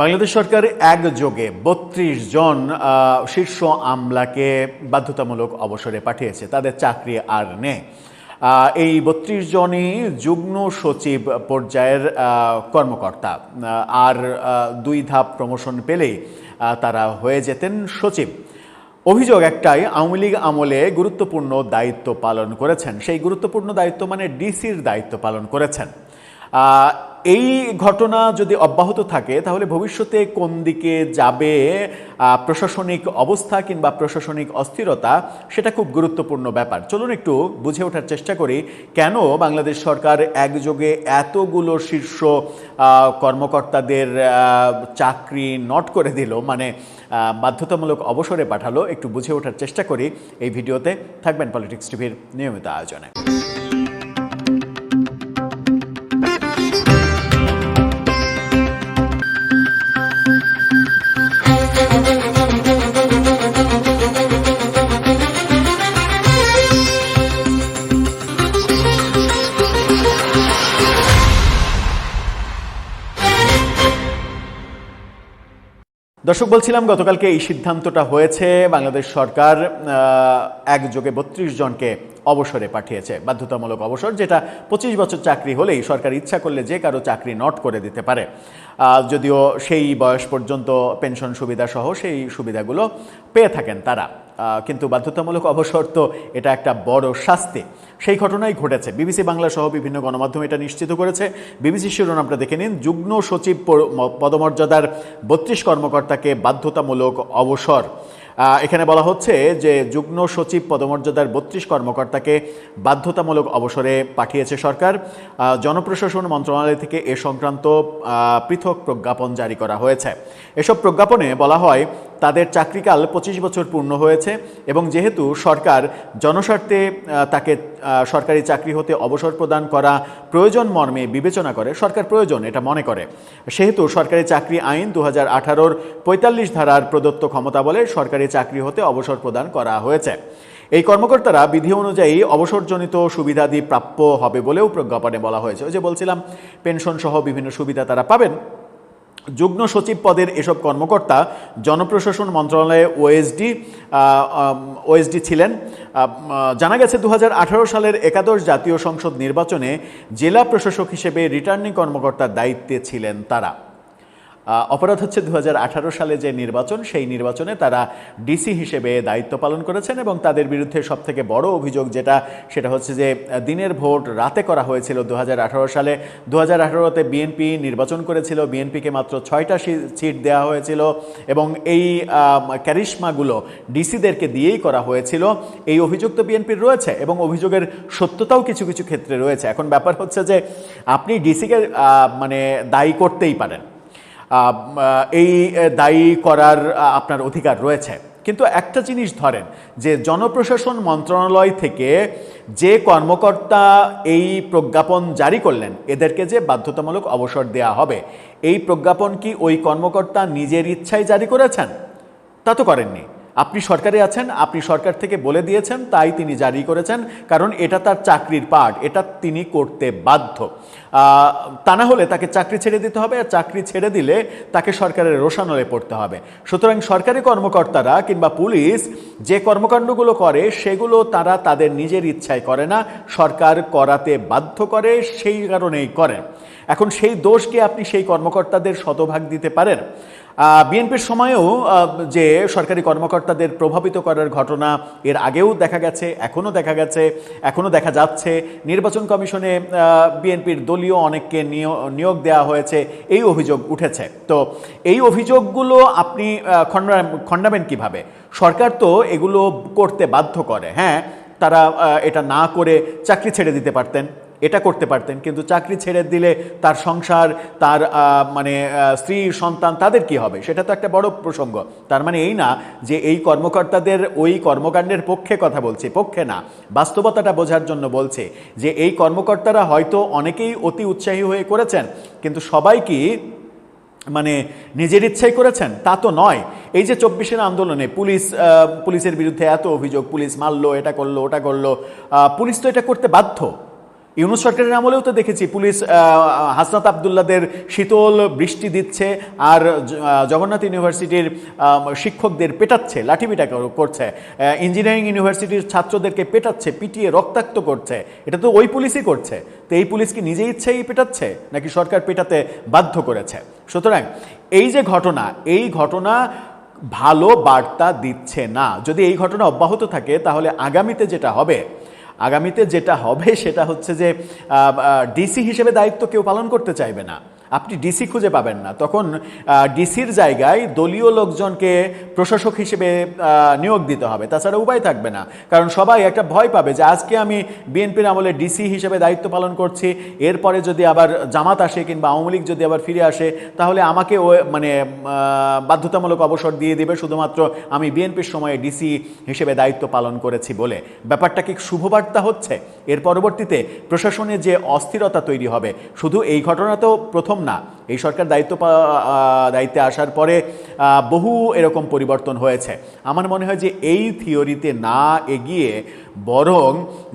বাংলাদেশ সরকার একযোগে ৩২ জন শীর্ষ আমলাকে বাধ্যতামূলক অবসরে পাঠিয়েছে। তাদের চাকরি আর নেই। এই ৩২ জনই যুগ্ম সচিব পর্যায়ের কর্মকর্তা। আর ২ ধাপ প্রমোশন পেলেই তারা হয়ে যেতেন সচিব। অভিযোগ একটাই, আওয়ামী লীগ আমলে গুরুত্বপূর্ণ দায়িত্ব পালন করেছেন। সেই গুরুত্বপূর্ণ দায়িত্ব মানে ডিসির দায়িত্ব পালন করেছেন। এই ঘটনা যদি অব্যাহত থাকে তাহলে ভবিষ্যতে কোন দিকে যাবে প্রশাসনিক অবস্থা কিংবা প্রশাসনিক অস্থিরতা, সেটা খুব গুরুত্বপূর্ণ ব্যাপার। চলুন একটু বুঝে ওঠার চেষ্টা করি কেন বাংলাদেশ সরকার একযোগে এতগুলো শীর্ষ কর্মকর্তাদের চাকরি নট করে দিল, মানে বাধ্যতামূলক অবসরে পাঠালো। একটু বুঝে ওঠার চেষ্টা করি এই ভিডিওতে। থাকবেন পলিটিক্স টিভির নিয়মিত আয়োজনে। দর্শক, বলছিলাম গতকালকে এই সিদ্ধান্তটা হয়েছে। বাংলাদেশ সরকার একযোগে ৩২ জনকে অবসরে পাঠিয়েছে, বাধ্যতামূলক অবসর, যেটা ২৫ বছর চাকরি হলেই সরকার ইচ্ছা করলে যে কারো চাকরি নট করে দিতে পারে। যদিও সেই বয়স পর্যন্ত পেনশন সুবিধা সহ সেই সুবিধাগুলো পেয়ে থাকেন তারা, কিন্তু বাধ্যতামূলক অবসর তো এটা একটা বড় শাস্তি। সেই ঘটনাই ঘটেছে। বিবিসি বাংলা সহ বিভিন্ন গণমাধ্যম এটা নিশ্চিত করেছে। বিবিসি শিরোনামটা দেখে নিন, যুগ্ম সচিব পদমর্যাদার ৩২ কর্মকর্তাকে বাধ্যতামূলক অবসর। এখানে বলা হচ্ছে যে যুগ্ম সচিব পদমর্যাদার ৩২ কর্মকর্তাকে বাধ্যতামূলক অবসরে পাঠিয়েছে সরকার। জনপ্রশাসন মন্ত্রণালয় থেকে এ সংক্রান্ত পৃথক প্রজ্ঞাপন জারি করা হয়েছে। এসব প্রজ্ঞাপনে বলা হয় তাদের চাকরিকাল ২৫ বছর পূর্ণ হয়েছে এবং যেহেতু সরকার জনস্বার্থে তাকে সরকারি চাকরি হতে অবসর প্রদান করা প্রয়োজন মর্মে বিবেচনা করে, সরকার প্রয়োজন এটা মনে করে, সেহেতু সরকারি চাকরি আইন ২০১৮-র ৪৫ ধারার প্রদত্ত ক্ষমতা বলে সরকারি চাকরি হতে অবসর প্রদান করা হয়েছে। এই কর্মকর্তারা বিধি অনুযায়ী অবসরজনিত সুবিধাদি প্রাপ্য হবে বলেও প্রজ্ঞাপনে বলা হয়েছে। ওই যে বলছিলাম, পেনশন সহ বিভিন্ন সুবিধা তারা পাবেন। যুগ্ম সচিব পদের এসব কর্মকর্তা জনপ্রশাসন মন্ত্রণালয়ে ওএসডি ছিলেন। জানা গেছে ২০১৮ সালের একাদশ জাতীয় সংসদ নির্বাচনে জেলা প্রশাসক হিসেবে রিটার্নিং কর্মকর্তার দায়িত্বে ছিলেন তারা। অপরাধ হচ্ছে ২০১৮ সালে যে নির্বাচন, সেই নির্বাচনে তারা ডিসি হিসেবে দায়িত্ব পালন করেছেন এবং তাদের বিরুদ্ধে সবথেকে বড় অভিযোগ সেটা হচ্ছে যে দিনের ভোট রাতে করা হয়েছিল ২০১৮ সালে। ২০১৮-তে বিএনপি নির্বাচন করেছিল, বিএনপিকে মাত্র ৬টা সিট দেওয়া হয়েছিল এবং এই ক্যারিশমাগুলো ডিসিদেরকে দিয়েই করা হয়েছিল। এই অভিযোগ তো বিএনপির রয়েছে এবং অভিযোগের সত্যতাও কিছু কিছু ক্ষেত্রে রয়েছে। এখন ব্যাপার হচ্ছে যে আপনি ডিসিকে মানে দায়ী করতেই পারেন, এই দায়ী করার আপনার অধিকার রয়েছে, কিন্তু একটা জিনিস ধরেন যে জনপ্রশাসন মন্ত্রণালয় থেকে যে কর্মকর্তা এই প্রজ্ঞাপন জারি করলেন, এদেরকে যে বাধ্যতামূলক অবসর দেওয়া হবে, এই প্রজ্ঞাপন কি ওই কর্মকর্তা নিজের ইচ্ছায় জারি করেছেন? তা তো করেননি। আপনি সরকারে আছেন, আপনি সরকার থেকে বলে দিয়েছেন, তাই তিনি জারি করেছেন, কারণ এটা তার চাকরির পার্ট, এটা তিনি করতে বাধ্য। তা না হলে তাকে চাকরি ছেড়ে দিতে হবে, আর চাকরি ছেড়ে দিলে তাকে সরকারের রোষানলে পড়তে হবে। সুতরাং সরকারি কর্মকর্তারা কিংবা পুলিশ যে কর্মকাণ্ডগুলো করে সেগুলো তারা তাদের নিজের ইচ্ছায় করে না, সরকার করাতে বাধ্য করে, সেই কারণেই করেন। এখন সেই দোষ কি আপনি সেই কর্মকর্তাদের শতভাগ দিতে পারেন? বিএনপির সময়েও যে সরকারি কর্মকর্তাদের প্রভাবিত করার ঘটনা এর আগেও দেখা গেছে, এখনও দেখা যাচ্ছে। নির্বাচন কমিশনে বিএনপির দলীয় অনেককে নিয়োগ দেওয়া হয়েছে, এই অভিযোগ উঠেছে। তো এই অভিযোগগুলো আপনি খণ্ডাবেন কিভাবে? সরকার তো এগুলো করতে বাধ্য করে। হ্যাঁ, তারা এটা না করে চাকরি ছেড়ে দিতে পারতেন, এটা করতে পারতেন, কিন্তু চাকরি ছেড়ে দিলে তার সংসার, তার মানে স্ত্রী সন্তান, তাদের কি হবে? সেটা তো একটা বড় প্রসঙ্গ। তার মানে এই না যে এই কর্মকর্তাদের ওই কর্মকাণ্ডের পক্ষে কথা বলছে, পক্ষে না, বাস্তবতাটা বোঝার জন্য বলছে যে এই কর্মকর্তারা হয়তো অনেকেই অতি উৎসাহী হয়ে করেছেন, কিন্তু সবাই কি মানে নিজের ইচ্ছাই করেছেন? তা তো নয়। এই যে ২৪-এর আন্দোলনে পুলিশের বিরুদ্ধে এত অভিযোগ, পুলিশ মারলো, এটা করলো, ওটা করলো, পুলিশ তো এটা করতে বাধ্য। ইউনূস সরকারের আমলেও তো দেখেছি পুলিশ হাসনাত আবদুল্লাদের শীতল বৃষ্টি দিচ্ছে আর জগন্নাথ ইউনিভার্সিটির শিক্ষকদের পেটাচ্ছে, লাঠিপিটা করছে, ইঞ্জিনিয়ারিং ইউনিভার্সিটির ছাত্রদেরকে পেটাচ্ছে, পিটিয়ে রক্তাক্ত করছে। এটা তো ওই পুলিশই করছে। তো এই পুলিশ কি নিজে ইচ্ছেই পেটাচ্ছে নাকি সরকার পেটাতে বাধ্য করেছে? সুতরাং এই যে ঘটনা, এই ঘটনা ভালো বার্তা দিচ্ছে না। যদি এই ঘটনা অব্যাহত থাকে তাহলে আগামীতে যেটা হবে সেটা হচ্ছে যে ডিসি হিসেবে দায়িত্ব কেউ পালন করতে চাইবে না। আপনি ডিসি খুঁজে পাবেন না। তখন ডিসির জায়গায় দলীয় লোকজনকে প্রশাসক হিসেবে নিয়োগ দিতে হবে, তাছাড়া উপায় থাকবে না। কারণ সবাই একটা ভয় পাবে যে আজকে আমি বিএনপির আমলে ডিসি হিসেবে দায়িত্ব পালন করছি, এরপরে যদি আবার জামাত আসে কিংবা আওয়ামী লীগ যদি আবার ফিরে আসে তাহলে আমাকে মানে বাধ্যতামূলক অবসর দিয়ে দেবে শুধুমাত্র আমি বিএনপির সময়ে ডিসি হিসেবে দায়িত্ব পালন করেছি বলে। ব্যাপারটা কি শুভবার্তা হচ্ছে? এর পরবর্তীতে প্রশাসনে যে অস্থিরতা তৈরি হবে, শুধু এই ঘটনা তো প্রথম না। এই সরকার দায়িত্বে আসার পরে বহু এরকম পরিবর্তন হয়েছে। আমার মনে হয় যে এই থিওরিতে না এগিয়ে বরং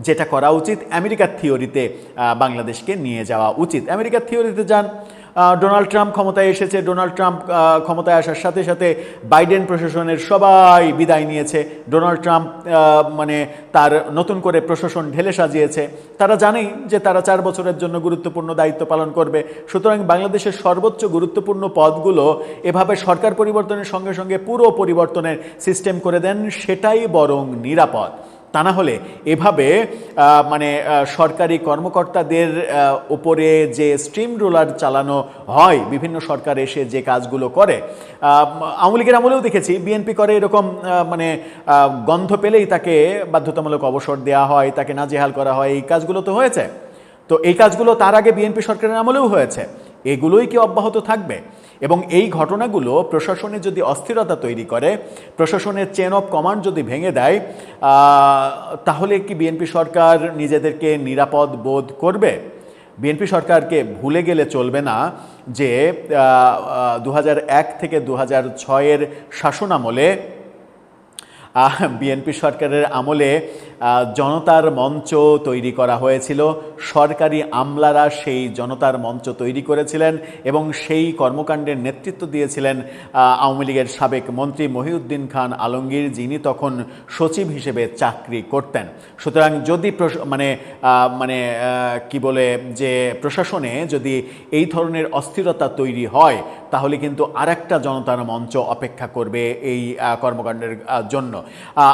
যেটা করা উচিত আমেরিকার থিওরিতে বাংলাদেশকে নিয়ে যাওয়া উচিত। আমেরিকার থিওরিতে যান। ডোনাল্ড ট্রাম্প ক্ষমতায় এসেছে, ডোনাল্ড ট্রাম্প ক্ষমতায় আসার সাথে সাথে বাইডেন প্রশাসনের সবাই বিদায় নিয়েছে। ডোনাল্ড ট্রাম্প মানে তার নতুন করে প্রশাসন ঢেলে সাজিয়েছে। তারা জানেই যে তারা 4 বছরের জন্য গুরুত্বপূর্ণ দায়িত্ব পালন করবে। সুতরাং বাংলাদেশের সর্বোচ্চ গুরুত্বপূর্ণ পদগুলো এভাবে সরকার পরিবর্তনের সঙ্গে সঙ্গে পুরো পরিবর্তনের সিস্টেম করে দেন, সেটাই বরং নিরাপদ। তা না হলে এভাবে মানে সরকারি কর্মকর্তাদের উপরে যে স্ট্রিম রোলার চালানো হয়, বিভিন্ন সরকার এসে যে কাজগুলো করে, আওয়ামী লীগের আমলেও দেখেছি বিএনপি করে এরকম, মানে গন্ধ পেলেই তাকে বাধ্যতামূলক অবসর দেওয়া হয়, তাকে নাজেহাল করা হয়। এই কাজগুলো তো হয়েছে। তো এই কাজগুলো তার আগে বিএনপি সরকারের আমলেও হয়েছে। এগুলোই কি অব্যাহত থাকবে? এবং এই ঘটনাগুলো প্রশাসনে যদি অস্থিরতা তৈরি করে, প্রশাসনের চেন অফ কমান্ড যদি ভেঙে দেয়, তাহলে কি বিএনপি সরকার নিজেদেরকে নিরাপদ বোধ করবে? বিএনপি সরকারকে ভুলে গেলে চলবে না যে 2001 থেকে 2006 শাসনামলে বিএনপি সরকারের আমলে জনতার মঞ্চ তৈরি করা হয়েছিল। সরকারি আমলারা সেই জনতার মঞ্চ তৈরি করেছিলেন এবং সেই কর্মকাণ্ডের নেতৃত্ব দিয়েছিলেন আওয়ামী লীগের সাবেক মন্ত্রী মহিউদ্দিন খান আলমগীর, যিনি তখন সচিব হিসেবে চাকরি করতেন। সুতরাং যদি কি বলে যে প্রশাসনে যদি এই ধরনের অস্থিরতা তৈরি হয় তাহলে কিন্তু আরেকটা জনতার মঞ্চ অপেক্ষা করবে এই কর্মকাণ্ডের জন্য।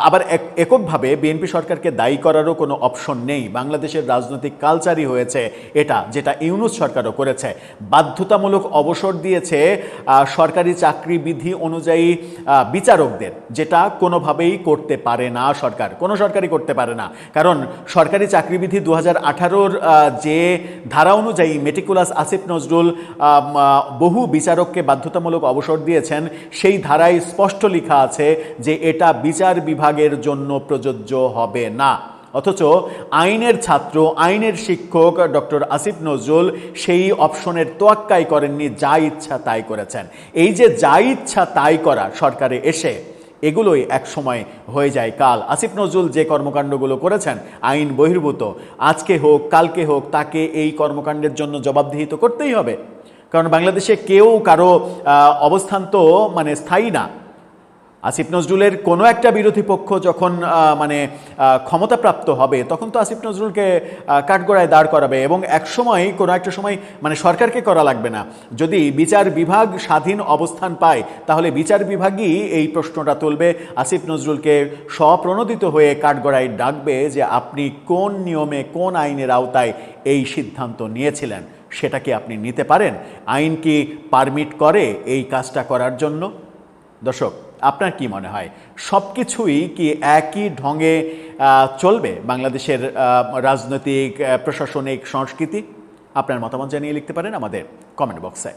আবার এককভাবে বিএনপি সরকারকে দায়ী করারও কোনো অপশন নেই। বাংলাদেশের রাজনৈতিক কালচারই হয়েছে এটা, যেটা ইউনূস সরকারও করেছে। বাধ্যতামূলক অবসর দিয়েছে সরকারি চাকরি বিধি অনুযায়ী বিচারকদের, যেটা কোনোভাবেই করতে পারে না সরকার, কোনো সরকারই করতে পারে না। কারণ সরকারি চাকরিবিধি 2018-র যে ধারা অনুযায়ী মেটিকুলাস আসিফ নজরুল বহু বিচারককে বাধ্যতামূলক অবসর দিয়েছেন, সেই ধারায় স্পষ্ট লেখা আছে যে এটা বিচার বিভাগের জন্য প্রযোজ্য হবে না। অথচ আইনের ছাত্র, আইনের শিক্ষক ডক্টর আসিফ নজরুল সেই অপশনের তোয়াক্কাই করেননি, যা ইচ্ছা তাই করেছেন। এই যে যা ইচ্ছা তাই করা সরকারে এসে, এগুলোই এক সময় হয়ে যায় কাল। আসিফ নজরুল যে কর্মকাণ্ডগুলো করেছেন আইন বহির্ভূত, আজকে হোক কালকে হোক তাকে এই কর্মকাণ্ডের জন্য জবাবদিহি তো করতেই হবে। কারণ বাংলাদেশে কেউ কারো অবস্থান তো মানে স্থায়ী না। আসিফ নজরুলের কোনো একটা বিরোধী পক্ষ যখন ক্ষমতাপ্রাপ্ত হবে তখন তো আসিফ নজরুলকে কাঠগড়ায় দাঁড় করাবে এবং কোনো একটা সময় সরকারকে করা লাগবে না। যদি বিচার বিভাগ স্বাধীন অবস্থান পায় তাহলে বিচার বিভাগই এই প্রশ্নটা তুলবে, আসিফ নজরুলকে স্বপ্রণোদিত হয়ে কাঠগড়ায় ডাকবে যে আপনি কোন নিয়মে, কোন আইনের আওতায় এই সিদ্ধান্ত নিয়েছিলেন, সেটা কি আপনি নিতে পারেন? আইন কি পারমিট করে এই কাজটা করার জন্য? দর্শক, আপনার কি মনে হয় সব কিছুই কি একই ঢঙে চলবে বাংলাদেশের রাজনৈতিক প্রশাসনিক সংস্কৃতি? আপনার মতামত জানিয়ে লিখতে পারেন আমাদের কমেন্ট বক্সে।